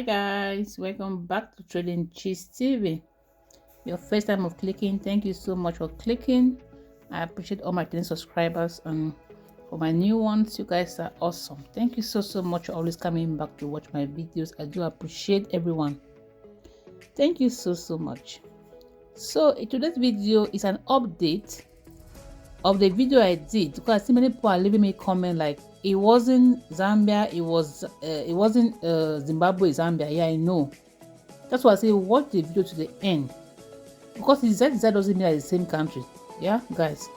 Hi guys, welcome back to Trading Cheese TV. Your first time of clicking, thank you so much for clicking. I appreciate all my 10 subscribers, and for my new ones, you guys are awesome. Thank you so much for always coming back to watch my videos. I do appreciate everyone. Thank you so much. So today's video is an update of the video I did, because I see many people are leaving me comment like it wasn't Zambia, it wasn't Zimbabwe, Zambia. Yeah, I know. That's why I say watch the video to the end, because that doesn't mean it's the same country. Yeah, guys.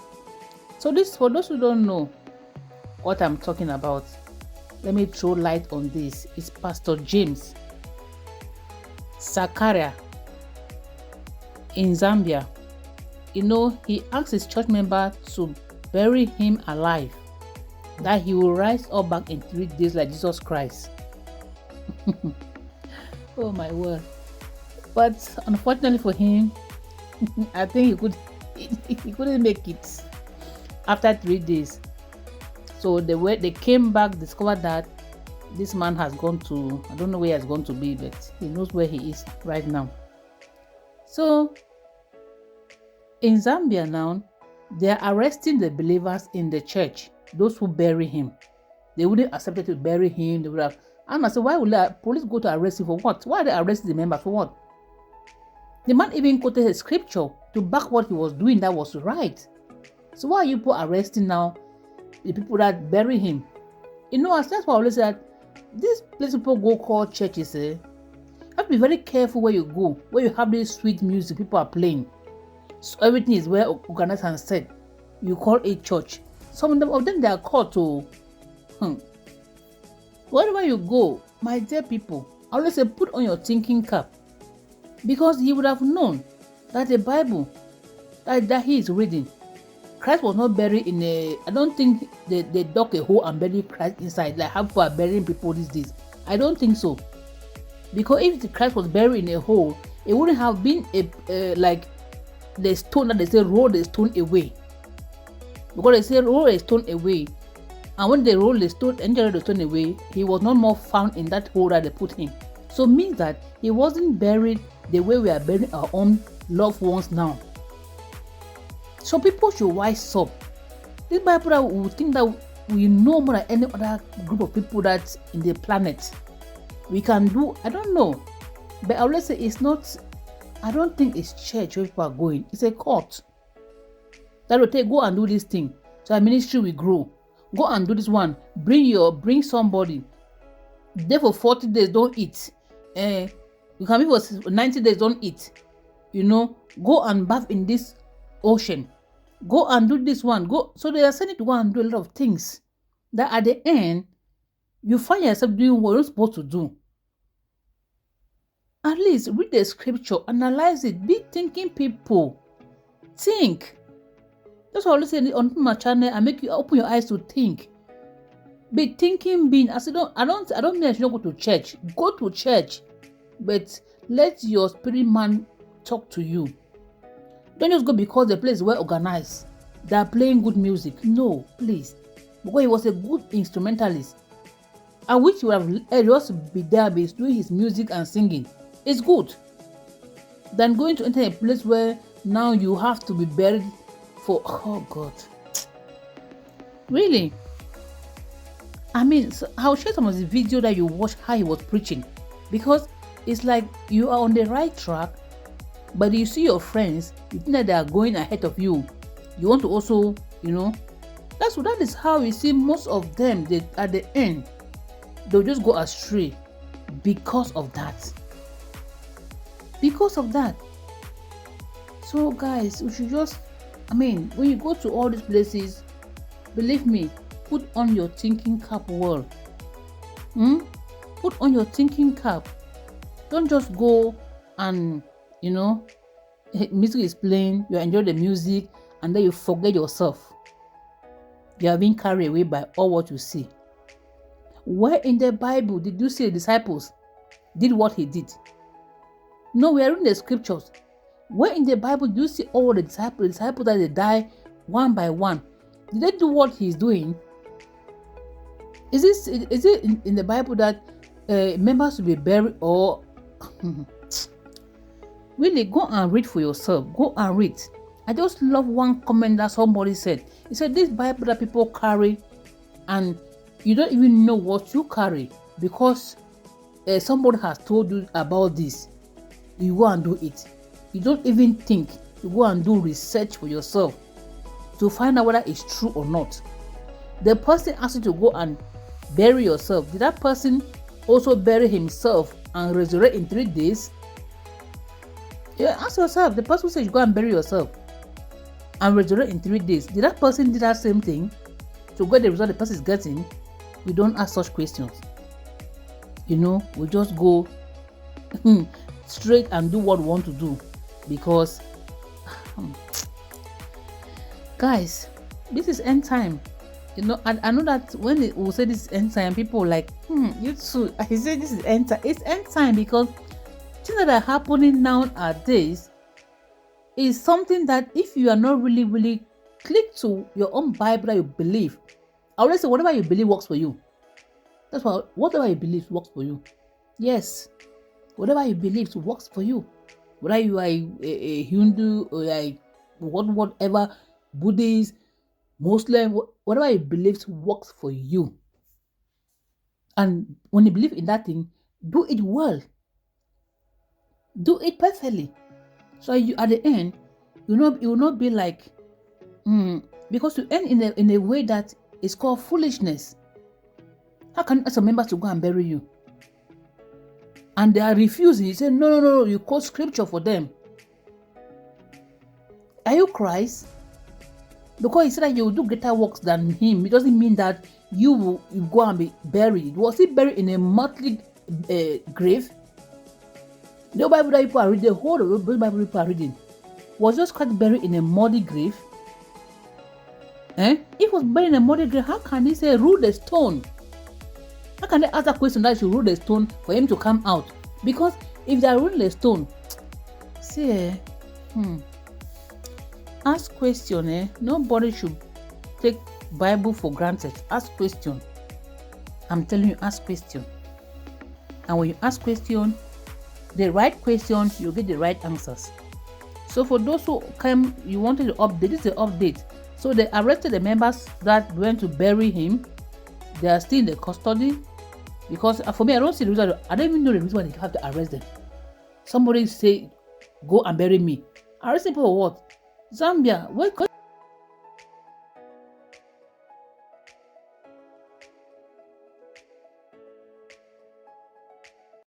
So this, for those who don't know what I'm talking about, let me throw light on this. It's Pastor James Sakaia in Zambia. He asked his church member to bury him alive, that he will rise up back in 3 days like Jesus Christ. Oh my word. But unfortunately for him, I think he couldn't make it after 3 days. So they came back, discovered that this man has gone to, I don't know where he has gone to be, but he knows where he is right now. So in Zambia now, they are arresting the believers in the church, those who bury him. They wouldn't accept it to bury him. They would have. And I said, why would the police go to arrest him for what? Why are they arresting the member for what? The man even quoted a scripture to back what he was doing that was right. So why are you people arresting now the people that bury him? That's why I always said, this place people go call churches, you have to be very careful where you go, where you have this sweet music people are playing. So everything is well organized and said. You call a church. Some of them they are called to. Wherever you go, my dear people, I always say put on your thinking cap, because he would have known that the Bible that he is reading, Christ was not buried in a. I don't think they dug a hole and buried Christ inside like how people are burying people these days. I don't think so, because if the Christ was buried in a hole, it wouldn't have been like the stone that they say roll the stone away, because they say roll a stone away, and when they roll the stone and roll the stone away, he was not more found in that hole that they put him. So means that he wasn't buried the way we are burying our own loved ones now. So people should wise up. This Bible that we think that we know more than any other group of people that's in the planet. We can do, I don't know, but I always say it's not. I don't think it's church where people are going. It's a court. That will take, go and do this thing, so our ministry will grow. Go and do this one. Bring somebody. There for 40 days, don't eat. You can be for 90 days, don't eat. Go and bath in this ocean. Go and do this one. Go. So they are sending to go and do a lot of things that at the end, you find yourself doing what you're supposed to do. At least read the scripture, analyze it, be thinking people. Think. That's what I always say on my channel. I make you open your eyes to think. Be thinking being. I don't mean I should not go to church. Go to church, but let your spirit man talk to you. Don't just go because the place is well organized. They are playing good music. No, please. Because he was a good instrumentalist. I wish he would have just be there, be doing his music and singing. It's good than going to enter a place where now you have to be buried for, oh God. Really? I mean, so I'll share some of the video that you watch how he was preaching, because it's like you are on the right track, but you see your friends, you think that they are going ahead of you. You want to also, that is how you see most of them. They, at the end, they'll just go astray because of that. Because of that. So guys, we should just, when you go to all these places, believe me, put on your thinking cap well. Put on your thinking cap. Don't just go and, music is playing, you enjoy the music, and then you forget yourself. You are being carried away by all what you see. Where in the Bible did you see the disciples did what he did? No, we are reading the scriptures. Where in the Bible do you see all the disciples that they die one by one? Did they do what he's doing? Is it in the Bible that members to be buried, or really go and read for yourself. Go and read. I just love one comment that somebody said. He said, this Bible that people carry, and you don't even know what you carry because somebody has told you about this. You go and do it. You don't even think. You go and do research for yourself to find out whether it's true or not. The person asked you to go and bury yourself. Did that person also bury himself and resurrect in 3 days? Yeah, ask yourself. The person says you go and bury yourself and resurrect in 3 days. Did that person do that same thing to get the result the person is getting? We don't ask such questions. We just go straight and do what we want to do, because guys, this is end time. I know that when we say this is end time, people are like, you too. I say this is end time. It's end time because things that are happening nowadays is something that if you are not really click to your own Bible that you believe, I always say whatever you believe works for you. That's why whatever you believe works for you. Yes, whatever you believe works for you. Whether you are a Hindu or like whatever, Buddhist, Muslim, whatever you believe works for you. And when you believe in that thing, do it well. Do it perfectly. So you at the end, you will not be like, because you end in a way that is called foolishness. How can you ask some members to go and bury you? And they are refusing. You say, no, you quote scripture for them. Are you Christ? Because he said that you will do greater works than him. It doesn't mean that you go and be buried. Was he buried in a mortal grave? The Bible that people are reading, the whole of the Bible people are reading, was just Christ buried in a muddy grave? If he was buried in a muddy grave, how can he say rule the stone? How can they ask that question that you rule the stone for him to come out? Because if they are ruling the stone, see, ask question. Nobody should take Bible for granted. Ask question. I'm telling you, ask question. And when you ask question, the right question, you get the right answers. So for those who came, you wanted to update, this is the update. So they arrested the members that went to bury him. They are still in the custody. Because for me, I don't see the reason. I don't even know the reason why they have to arrest them. Somebody say, go and bury me. Arrest people for what? Zambia. Where